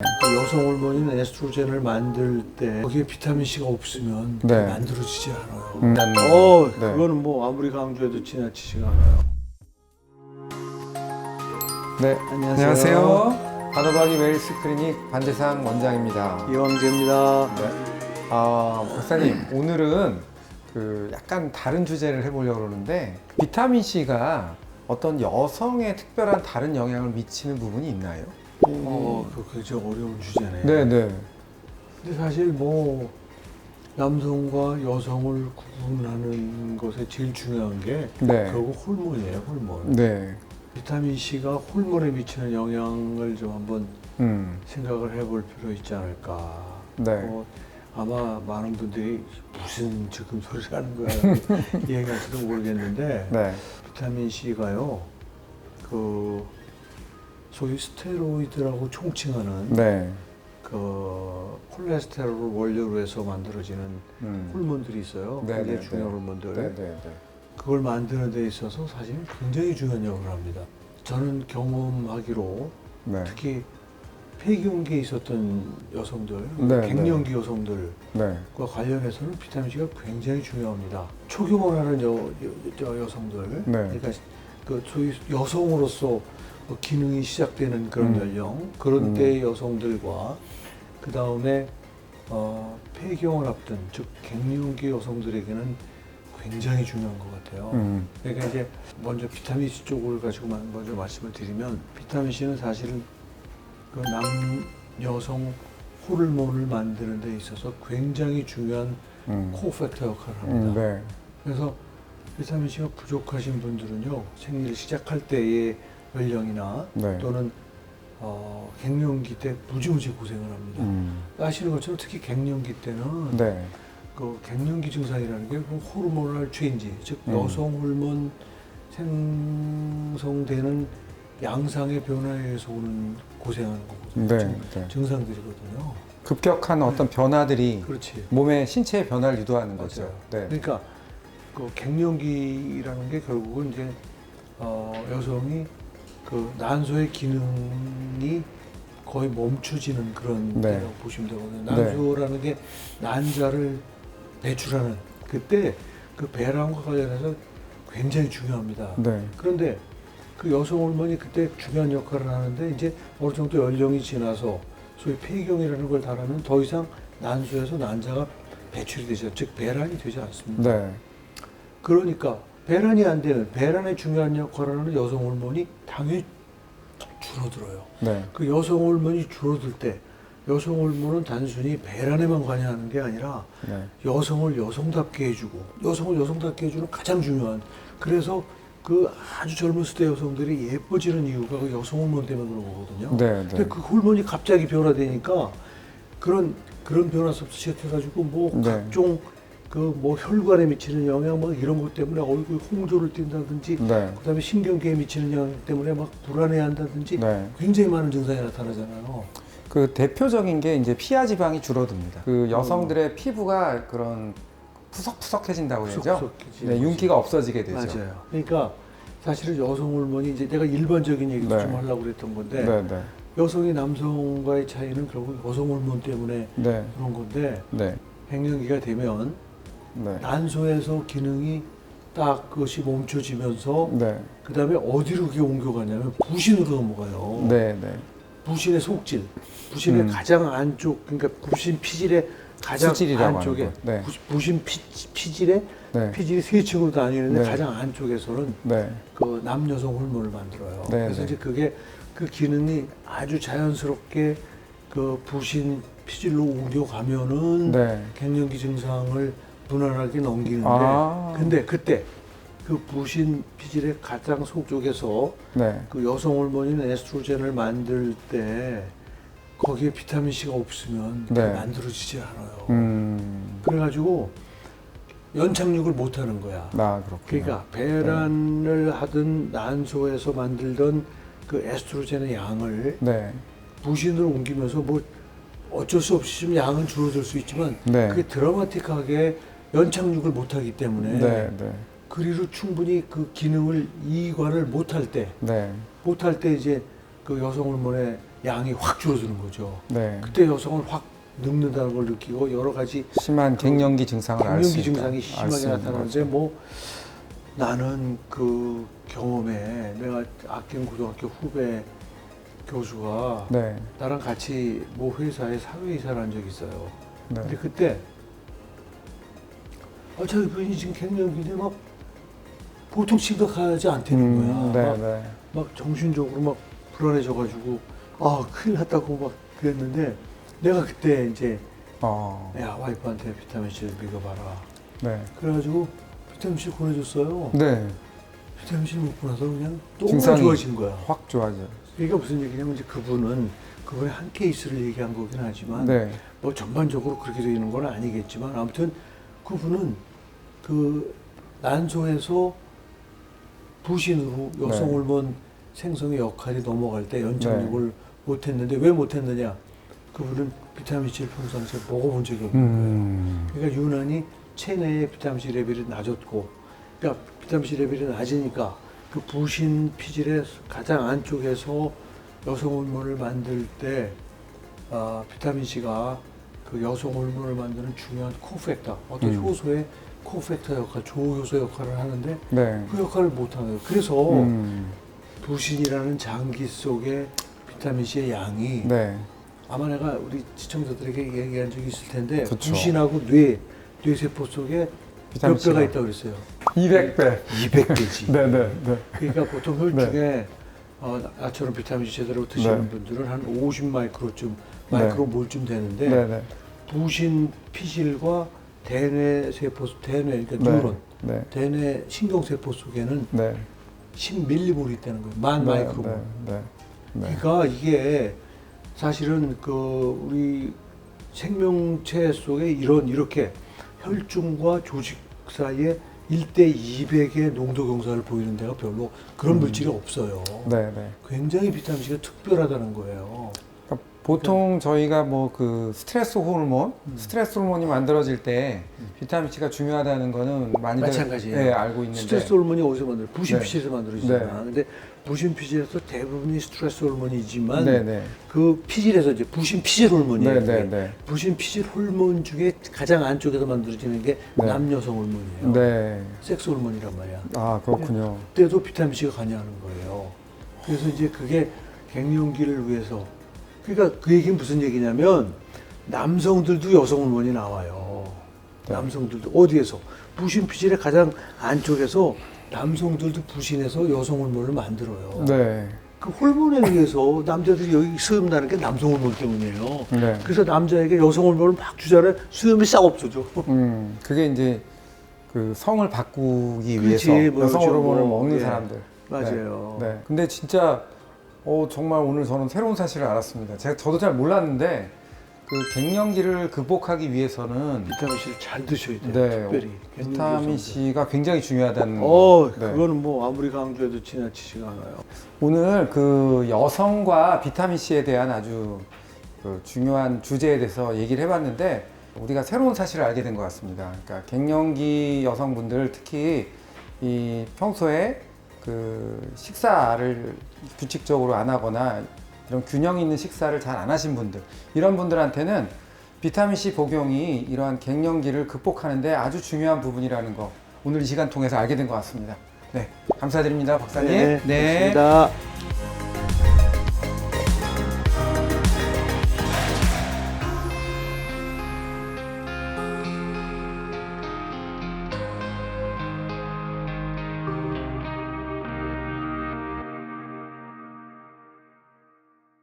그 여성 호르몬인 에스트로겐을 만들 때 거기에 비타민 C가 없으면 네. 만들어지지 않아요. 네. 그거는 뭐 아무리 강조해도 지나치지가 않아요. 네, 안녕하세요. 바더바디 웰스 클리닉 반대상 원장입니다. 이왕재입니다. 네. 박사님, 오늘은 그 약간 다른 주제를 해보려고 그러는데 비타민 C가 어떤 여성에 특별한 다른 영향을 미치는 부분이 있나요? 그거 굉장히 어려운 주제네. 네네. 근데 사실 뭐 남성과 여성을 구분하는 것에 제일 중요한 게 네. 결국 호르몬이에요, 호르몬. 네. 비타민 C가 호르몬에 미치는 영향을 좀 한번 생각을 해볼 필요 있지 않을까. 네. 아마 많은 분들이 무슨 지금 소리를 하는 거야 이해할지도 모르겠는데 네. 비타민 C가요 그 소위 스테로이드라고 총칭하는 네. 그 콜레스테롤을 원료로 해서 만들어지는 호르몬들이 있어요. 네, 굉장히 네, 중요한 네. 호르몬들. 네. 네. 그걸 만드는 데 있어서 사실 굉장히 중요한 역할을 합니다. 저는 경험하기로 네. 특히 폐경기에 있었던 여성들, 네, 갱년기 여성들과 네. 관련해서는 비타민 C가 굉장히 중요합니다. 초경을 하는 여성들, 네. 그러니까 그 소위 여성으로서 기능이 시작되는 그런 연령, 그런 때의 여성들과 그 다음에 폐경을 앞둔 즉 갱년기 여성들에게는 굉장히 중요한 것 같아요. 그러니까 이제 먼저 비타민 C 쪽을 가지고 먼저 말씀을 드리면 비타민 C는 사실은 그 여성 호르몬을 만드는 데 있어서 굉장히 중요한 코팩터 역할을 합니다. 네. 그래서 비타민 C가 부족하신 분들은요 생리를 시작할 때의 연령이나 네. 또는 갱년기 때 무지무지 고생을 합니다. 아시는 것처럼 특히 갱년기 때는 네. 그 갱년기 증상이라는 게 호르모널 체인지, 즉 여성 호르몬 생성되는 양상의 변화에 의해서 오는 고생하는 거거든요. 네. 증상들이거든요. 급격한 어떤 변화들이 그렇지. 몸의 신체의 변화를 유도하는 거죠. 맞아요. 네. 그러니까 그 갱년기라는 게 결국은 이제 여성이 그 난소의 기능이 거의 멈춰지는 그런 네. 때라고 보시면 되거든요. 난소라는 게 난자를 배출하는 그때 그 배란과 관련해서 굉장히 중요합니다. 네. 그런데 그 여성 호르몬이 그때 중요한 역할을 하는데 이제 어느 정도 연령이 지나서 소위 폐경이라는 걸 달하면 더 이상 난소에서 난자가 배출이 되죠. 즉 배란이 되지 않습니다. 네. 그러니까 배란이 안 되는 배란의 중요한 역할을 하는 여성 호르몬이 당연히 줄어들어요. 네. 그 여성 호르몬이 줄어들 때 여성 호르몬은 단순히 배란에만 관여하는 게 아니라 네. 여성을 여성답게 해주고 여성을 여성답게 해주는 가장 중요한 그래서 그 아주 젊었을 때 여성들이 예뻐지는 이유가 그 여성 호르몬 때문에 그런 거거든요. 네. 근데 그 호르몬이 갑자기 변화되니까 그런 변화서부터 시작해가지고 뭐 네. 각종 그 뭐 혈관에 미치는 영향 뭐 이런 것 때문에 얼굴 홍조를 띈다든지 네. 그다음에 신경계에 미치는 영향 때문에 막 불안해한다든지 네. 굉장히 많은 증상이 나타나잖아요. 그 대표적인 게 이제 피하 지방이 줄어듭니다. 그 여성들의 피부가 그런 푸석푸석해진다고 해야죠. 푸석푸석해지는 네, 윤기가 없어지게 되죠. 맞아요. 그러니까 사실은 여성 호르몬이 이제 내가 일반적인 얘기도 네. 좀 하려고 그랬던 건데 네, 네. 여성이 남성과의 차이는 결국 여성 호르몬 때문에 네. 그런 건데 네. 갱년기가 되면 네. 난소에서 기능이 딱 그것이 멈춰지면서 네. 그 다음에 어디로 그게 옮겨가냐면 부신으로 넘어가요. 네. 네. 부신의 속질, 부신의 가장 안쪽, 그러니까 부신 피질의 가장 수질이라고 안쪽에 하는 거. 네. 부신 피질의 네. 피질이 세 층으로 나뉘는데 네. 가장 안쪽에서는 네. 그 남여성 호르몬을 만들어요. 네, 그래서 네. 이제 그게 그 기능이 아주 자연스럽게 그 부신 피질로 옮겨가면은 네. 갱년기 증상을 무난하게 넘기는데 근데 그때 그 부신 피질의 가장 속쪽에서 네. 그 여성 호르몬인 에스트로겐을 만들 때 거기에 비타민 C가 없으면 네. 만들어지지 않아요. 그래가지고 연착륙을 못 하는 거야. 그렇군요. 그러니까 배란을 하든 난소에서 만들던 그 에스트로겐의 양을 네. 부신으로 옮기면서 뭐 어쩔 수 없이 좀 양은 줄어들 수 있지만 네. 그게 드라마틱하게 연착륙을 못 하기 때문에 네. 네. 그리로 충분히 그 기능을 이관을 못할 때 네. 이제 그 여성 호르몬의 양이 확 줄어드는 거죠. 네. 그때 여성은 확 늙는다는 걸 느끼고 여러 가지 심한 갱년기 증상을 알 수 갱년기 있다. 증상이 알수 심하게 있는 나타나는데 거죠. 뭐 나는 그 경험에 내가 아낀 고등학교 후배 교수가 네. 나랑 같이 뭐 회사에 사회이사를 한 적이 있어요. 네. 근데 그때 저기 분이 지금 갱년기인데 막 보통 심각하지 않다는 거야. 네, 막, 네. 막 정신적으로 막 불안해져가지고 큰일 났다고 막 그랬는데 내가 그때 이제 야 와이프한테 비타민 C를 먹여봐라. 네. 그래가지고 비타민 C 보내줬어요. 네. 비타민 C를 먹고 나서 그냥 너무 증상이 좋아진 거야. 확 좋아져. 그러니까 무슨 얘기냐면 이제 그분의 한 케이스를 얘기한 거긴 하지만 네. 뭐 전반적으로 그렇게 되는 건 아니겠지만 아무튼 그분은 그 난소에서 부신으로 여성 네. 호르몬 생성의 역할이 넘어갈 때 연착륙을 네. 못했는데 왜 못했느냐? 그분은 비타민 C를 평상시에 먹어본 적이 없는 거예요. 그러니까 유난히 체내의 비타민 C 레벨이 낮았고, 그러니까 비타민 C 레벨이 낮으니까 그 부신 피질의 가장 안쪽에서 여성 호르몬을 만들 때 비타민 C가 그 여성 호르몬을 만드는 중요한 코팩터, 어떤 효소의 코팩터 역할, 조효소 역할을 하는데 네. 그 역할을 못하는 거예요. 그래서 부신이라는 장기 속의 비타민 C의 양이 네. 아마 아마 내가 우리 시청자들에게 얘기한 적이 있을 텐데 그쵸. 부신하고 뇌세포 속에 비타민 몇 배가 C가. 있다고 그랬어요. 200배. 200배지. 네, 네, 네. 그러니까 보통 혈중에 나처럼 비타민 C 제대로 드시는 네. 분들은 한 50 마이크로쯤, 네. 마이크로몰쯤 되는데 네, 네. 부신 피질과 대뇌 세포, 그러니까 네. 뉴런, 네. 대뇌 신경세포 속에는 네. 10밀리몰이 있다는 거예요. 만 네, 마이크로몰. 네. 네. 네. 그러니까 이게 사실은 그 우리 생명체 속에 이렇게 혈중과 조직 사이에 1대 200의 농도 경사를 보이는 데가 별로 그런 물질이 없어요. 네, 네. 굉장히 비타민 C가 특별하다는 거예요. 그러니까 보통 저희가 뭐 그 스트레스 호르몬이 만들어질 때 비타민 C가 중요하다는 거는 많이들 마찬가지예요. 네, 알고 있는데 스트레스 호르몬이 어디서 만들어요? 부신 네. 피질에서 만들어지잖아. 네. 근데 부신 피질에서 대부분이 스트레스 호르몬이지만 네, 네. 그 피질에서 이제 부신 피질 호르몬이에요. 네, 네, 네. 부신 피질 호르몬 중에 가장 안쪽에서 만들어지는 게 네. 남여성 호르몬이에요. 네. 섹스 호르몬이란 말이야. 아, 그렇군요. 그때도 비타민 C가 관여하는 거예요. 그래서 이제 그게 갱년기를 위해서, 그러니까 그 얘기는 무슨 얘기냐면 남성들도 여성 호르몬이 나와요. 네. 남성들도 어디에서? 부신 피질의 가장 안쪽에서 남성들도 부신해서 여성 호르몬을 만들어요. 네. 그 호르몬에 의해서 남자들이 여기 수염 나는 게 남성 호르몬 때문이에요. 네. 그래서 남자에게 여성 호르몬을 막 주잖아요. 수염이 싹 없어져. 그게 이제 그 성을 바꾸기 그렇지, 위해서 뭐 여성 요즘 호르몬을 뭐, 먹는 예. 사람들. 맞아요. 네. 네. 근데 진짜 정말 오늘 저는 새로운 사실을 알았습니다. 저도 잘 몰랐는데 그 갱년기를 극복하기 위해서는 비타민 C를 잘 드셔야 돼요. 네, 특별히. 비타민 C가 굉장히 중요하다는. 네. 그거는 뭐 아무리 강조해도 지나치지가 않아요. 오늘 그 여성과 비타민 C에 대한 아주 그 중요한 주제에 대해서 얘기를 해봤는데 우리가 새로운 사실을 알게 된 것 같습니다. 그러니까 갱년기 여성분들 특히 이 평소에 그 식사를 규칙적으로 안 하거나 이런 균형 있는 식사를 잘 안 하신 분들, 이런 분들한테는 비타민 C 복용이 이러한 갱년기를 극복하는데 아주 중요한 부분이라는 거 오늘 이 시간 통해서 알게 된 것 같습니다. 네, 감사드립니다, 박사님. 네, 고맙습니다.